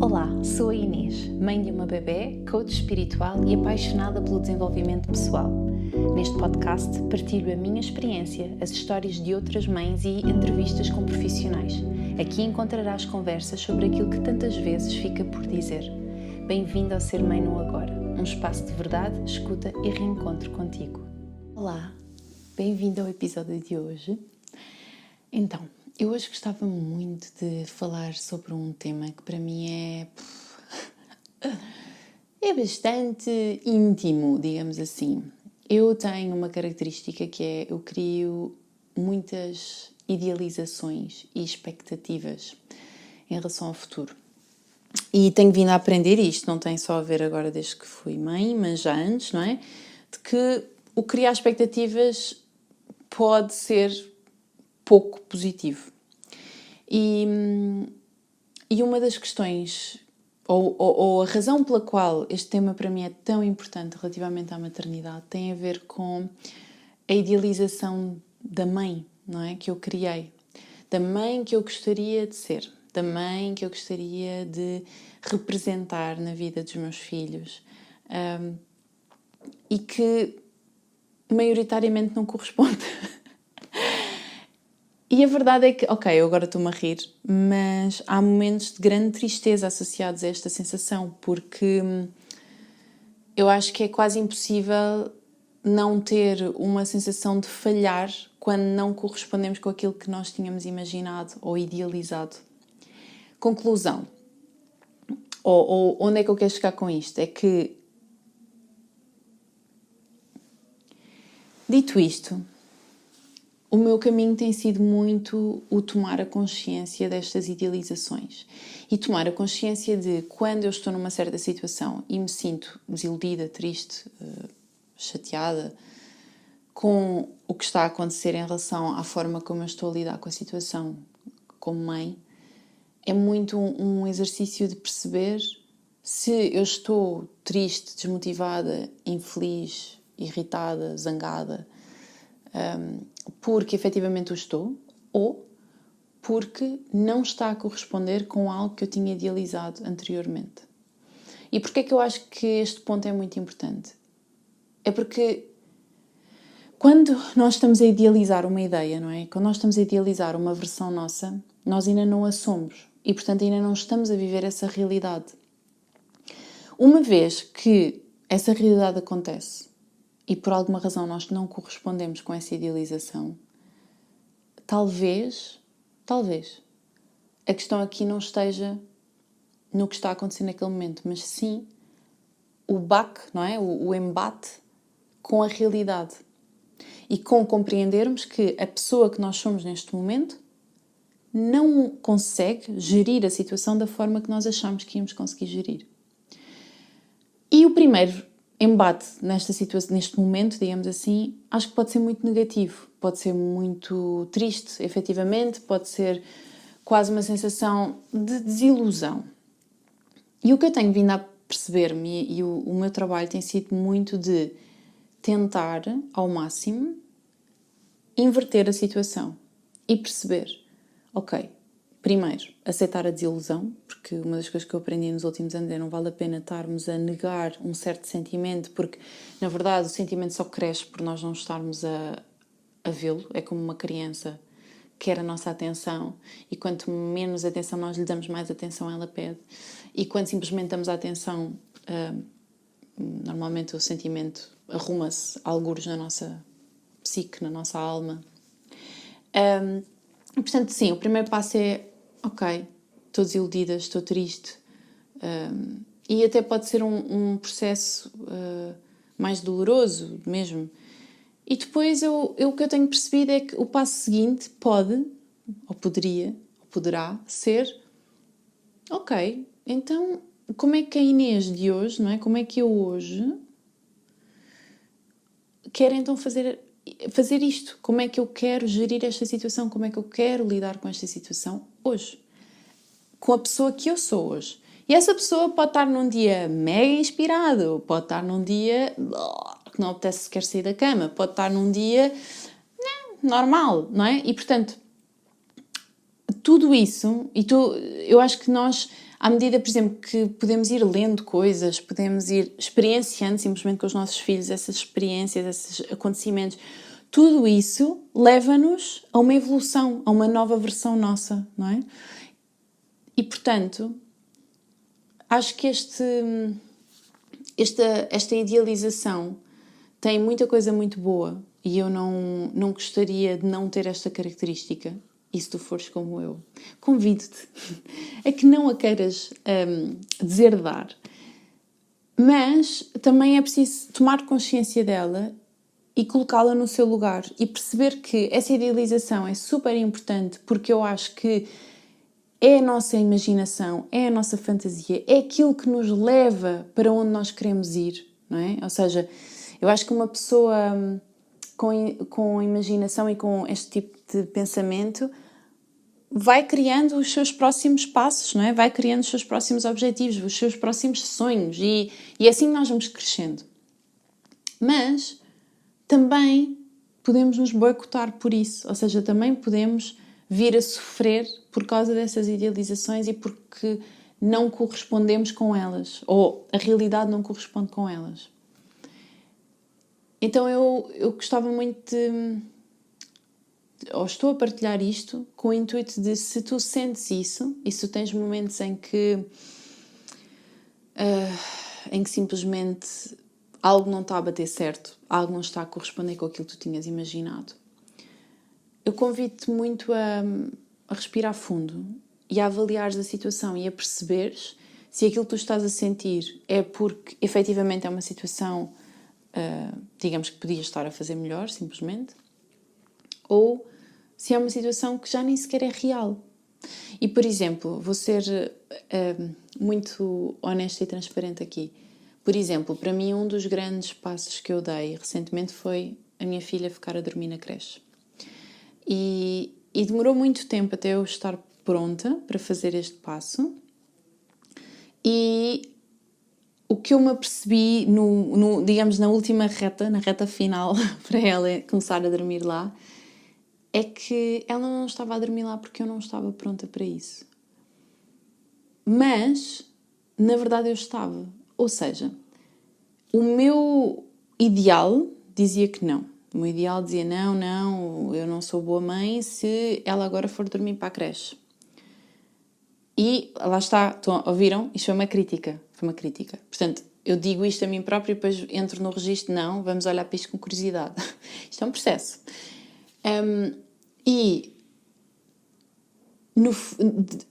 Olá, sou a Inês, mãe de uma bebé, coach espiritual e apaixonada pelo desenvolvimento pessoal. Neste podcast partilho a minha experiência, as histórias de outras mães e entrevistas com profissionais. Aqui encontrarás conversas sobre aquilo que tantas vezes fica por dizer. Bem-vindo ao Ser Mãe no Agora, um espaço de verdade, escuta e reencontro contigo. Olá, bem-vindo ao episódio de hoje. Então, eu hoje gostava muito de falar sobre um tema que para mim é bastante íntimo, digamos assim. Eu tenho uma característica que é, eu crio muitas idealizações e expectativas em relação ao futuro. E tenho vindo a aprender isto, não tem só a ver agora desde que fui mãe, mas já antes, não é? De que o criar expectativas pode ser pouco positivo. E uma das questões, ou a razão pela qual este tema para mim é tão importante relativamente à maternidade, tem a ver com a idealização da mãe, não é? Que eu criei. Da mãe que eu gostaria de ser. Da mãe que eu gostaria de representar na vida dos meus filhos. E que maioritariamente não corresponde. E a verdade é que, ok, eu agora estou-me a rir, mas há momentos de grande tristeza associados a esta sensação, porque eu acho que é quase impossível não ter uma sensação de falhar quando não correspondemos com aquilo que nós tínhamos imaginado ou idealizado. Conclusão. Ou onde é que eu quero chegar com isto? É que, dito isto, o meu caminho tem sido muito o tomar a consciência destas idealizações e tomar a consciência de quando eu estou numa certa situação e me sinto desiludida, triste, chateada com o que está a acontecer em relação à forma como eu estou a lidar com a situação como mãe, é muito um exercício de perceber se eu estou triste, desmotivada, infeliz, irritada, zangada, porque efetivamente o estou, ou porque não está a corresponder com algo que eu tinha idealizado anteriormente. E porquê é que eu acho que este ponto é muito importante? É porque quando nós estamos a idealizar uma ideia, não é? Quando nós estamos a idealizar uma versão nossa, nós ainda não a somos e, portanto, ainda não estamos a viver essa realidade. Uma vez que essa realidade acontece e por alguma razão nós não correspondemos com essa idealização, talvez, a questão aqui não esteja no que está a acontecer naquele momento, mas sim o baque, não é? O embate com a realidade. E com compreendermos que a pessoa que nós somos neste momento não consegue gerir a situação da forma que nós achamos que íamos conseguir gerir. E o primeiro embate nesta situação, neste momento, digamos assim, acho que pode ser muito negativo, pode ser muito triste, efetivamente, pode ser quase uma sensação de desilusão. E o que eu tenho vindo a perceber-me, e o meu trabalho tem sido muito de tentar, ao máximo, inverter a situação e perceber, ok, primeiro, aceitar a desilusão, porque uma das coisas que eu aprendi nos últimos anos é não vale a pena estarmos a negar um certo sentimento, porque, na verdade, o sentimento só cresce por nós não estarmos a vê-lo. É como uma criança que quer a nossa atenção e quanto menos atenção nós lhe damos, mais atenção ela pede. E quando simplesmente damos a atenção, normalmente o sentimento arruma-se algures na nossa psique, na nossa alma. Portanto, sim, o primeiro passo é, ok, estou desiludida, estou triste. E até pode ser um processo mais doloroso mesmo. E depois o que eu tenho percebido é que o passo seguinte pode, ou poderia, ou poderá ser, ok, então como é que a Inês de hoje, não é? Como é que eu hoje quero então fazer isto? Como é que eu quero gerir esta situação? Como é que eu quero lidar com esta situação hoje? Com a pessoa que eu sou hoje. E essa pessoa pode estar num dia mega inspirado, pode estar num dia que não apetece sequer sair da cama, pode estar num dia normal, não é? E, portanto, tudo isso, eu acho que nós, à medida, por exemplo, que podemos ir lendo coisas, podemos ir experienciando simplesmente com os nossos filhos essas experiências, esses acontecimentos, tudo isso leva-nos a uma evolução, a uma nova versão nossa, não é? E, portanto, acho que esta idealização tem muita coisa muito boa e eu não gostaria de não ter esta característica. E se tu fores como eu, convido-te a que não a queiras deserdar. Mas também é preciso tomar consciência dela e colocá-la no seu lugar e perceber que essa idealização é super importante, porque eu acho que é a nossa imaginação, é a nossa fantasia, é aquilo que nos leva para onde nós queremos ir, não é? Ou seja, eu acho que uma pessoa com imaginação e com este tipo de pensamento vai criando os seus próximos passos, não é? Vai criando os seus próximos objetivos, os seus próximos sonhos e assim nós vamos crescendo. Mas também podemos nos boicotar por isso, ou seja, também podemos vir a sofrer por causa dessas idealizações e porque não correspondemos com elas, ou a realidade não corresponde com elas. Então eu gostava muito ou estou a partilhar isto com o intuito de, se tu sentes isso e se tu tens momentos em que simplesmente algo não está a bater certo, algo não está a corresponder com aquilo que tu tinhas imaginado, eu convido-te muito a respirar fundo e a avaliares a situação e a perceberes se aquilo que tu estás a sentir é porque efetivamente é uma situação, digamos que podias estar a fazer melhor, simplesmente, ou se é uma situação que já nem sequer é real. E, por exemplo, vou ser muito honesta e transparente aqui. Por exemplo, para mim um dos grandes passos que eu dei recentemente foi a minha filha ficar a dormir na creche. E demorou muito tempo até eu estar pronta para fazer este passo. E o que eu me apercebi, digamos, na última reta, na reta final, para ela começar a dormir lá, é que ela não estava a dormir lá porque eu não estava pronta para isso. Mas, na verdade, eu estava. Ou seja, o meu ideal dizia que não. O meu ideal dizia, não, eu não sou boa mãe se ela agora for dormir para a creche. E lá está, ouviram? Isto foi uma crítica. Portanto, eu digo isto a mim própria e depois entro no registro, não, vamos olhar para isto com curiosidade. Isto é um processo.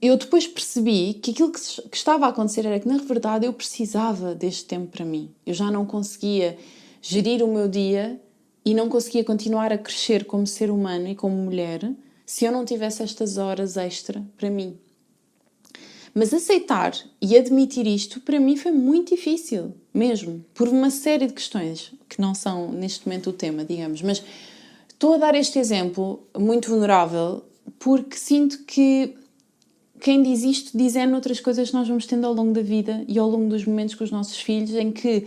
Eu depois percebi que aquilo que estava a acontecer era que, na verdade, eu precisava deste tempo para mim. Eu já não conseguia gerir o meu dia e não conseguia continuar a crescer como ser humano e como mulher se eu não tivesse estas horas extra para mim. Mas aceitar e admitir isto, para mim, foi muito difícil, mesmo, por uma série de questões que não são, neste momento, o tema, digamos. Mas estou a dar este exemplo muito vulnerável porque sinto que quem diz isto diz noutras coisas que nós vamos tendo ao longo da vida e ao longo dos momentos com os nossos filhos, em que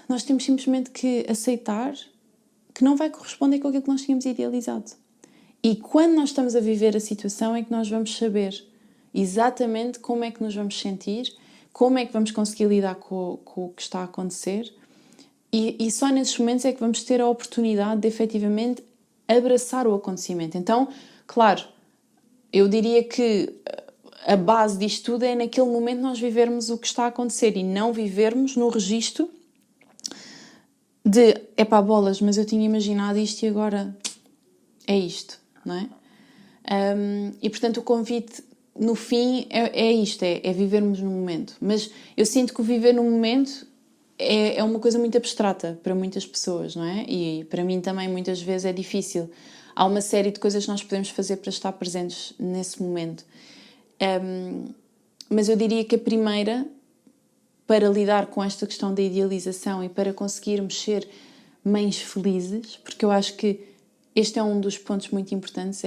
nós temos simplesmente que aceitar que não vai corresponder com aquilo que nós tínhamos idealizado. E quando nós estamos a viver a situação é que nós vamos saber exatamente como é que nos vamos sentir, como é que vamos conseguir lidar com o que está a acontecer, e só nesses momentos é que vamos ter a oportunidade de efetivamente abraçar o acontecimento. Então, claro, eu diria que a base disto tudo é naquele momento nós vivermos o que está a acontecer e não vivermos no registro de epá, bolas, mas eu tinha imaginado isto e agora é isto, não é? E portanto o convite no fim é isto, é vivermos no momento. Mas eu sinto que o viver no momento é uma coisa muito abstrata para muitas pessoas, não é? E para mim também muitas vezes é difícil. Há uma série de coisas que nós podemos fazer para estar presentes nesse momento. Mas eu diria que a primeira, para lidar com esta questão da idealização e para conseguirmos ser mães felizes, porque eu acho que este é um dos pontos muito importantes,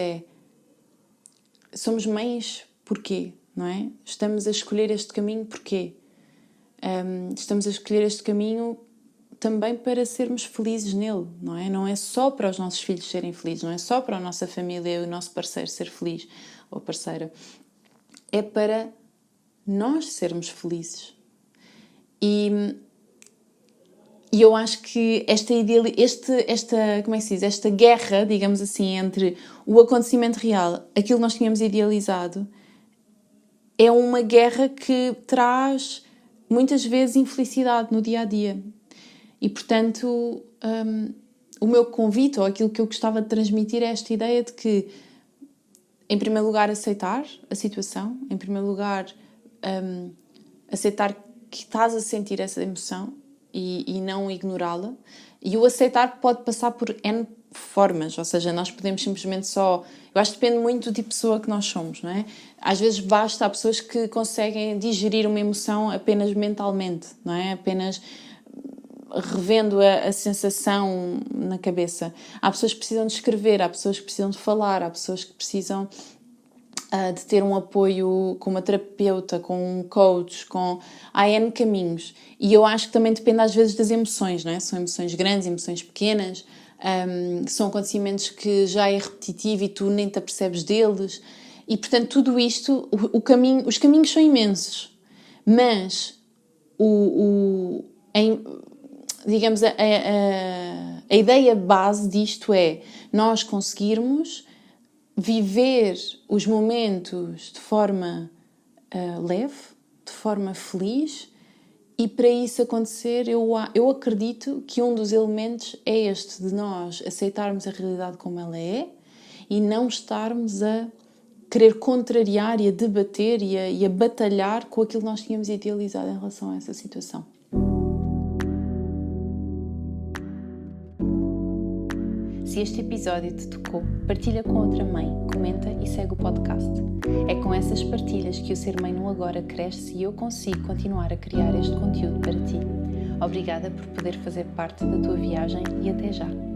somos mães porquê, não é? Estamos a escolher este caminho porquê? Estamos a escolher este caminho também para sermos felizes nele, não é? Não é só para os nossos filhos serem felizes, não é só para a nossa família e o nosso parceiro ser feliz, ou parceira. é para nós sermos felizes. E eu acho que esta guerra, digamos assim, entre o acontecimento real, aquilo que nós tínhamos idealizado, é uma guerra que traz muitas vezes infelicidade no dia-a-dia. E, portanto, o meu convite, ou aquilo que eu gostava de transmitir, é esta ideia de que, em primeiro lugar, aceitar a situação, em primeiro lugar, aceitar que estás a sentir essa emoção e não ignorá-la. E o aceitar pode passar por N formas, ou seja, nós podemos simplesmente só... Eu acho que depende muito do tipo de pessoa que nós somos, não é? Às vezes há pessoas que conseguem digerir uma emoção apenas mentalmente, não é? Apenas revendo a sensação na cabeça. Há pessoas que precisam de escrever, há pessoas que precisam de falar, há pessoas que precisam de ter um apoio com uma terapeuta, com um coach, há N caminhos. E eu acho que também depende às vezes das emoções, não é? São emoções grandes, emoções pequenas, são acontecimentos que já é repetitivo e tu nem te apercebes deles. E, portanto, tudo isto, os caminhos são imensos, mas digamos, a ideia base disto é nós conseguirmos viver os momentos de forma leve, de forma feliz, e para isso acontecer eu acredito que um dos elementos é este, de nós aceitarmos a realidade como ela é e não estarmos a querer contrariar e a debater e a batalhar com aquilo que nós tínhamos idealizado em relação a essa situação. Se este episódio te tocou, partilha com outra mãe, comenta e segue o podcast. É com essas partilhas que o Ser Mãe no Agora cresce e eu consigo continuar a criar este conteúdo para ti. Obrigada por poder fazer parte da tua viagem e até já!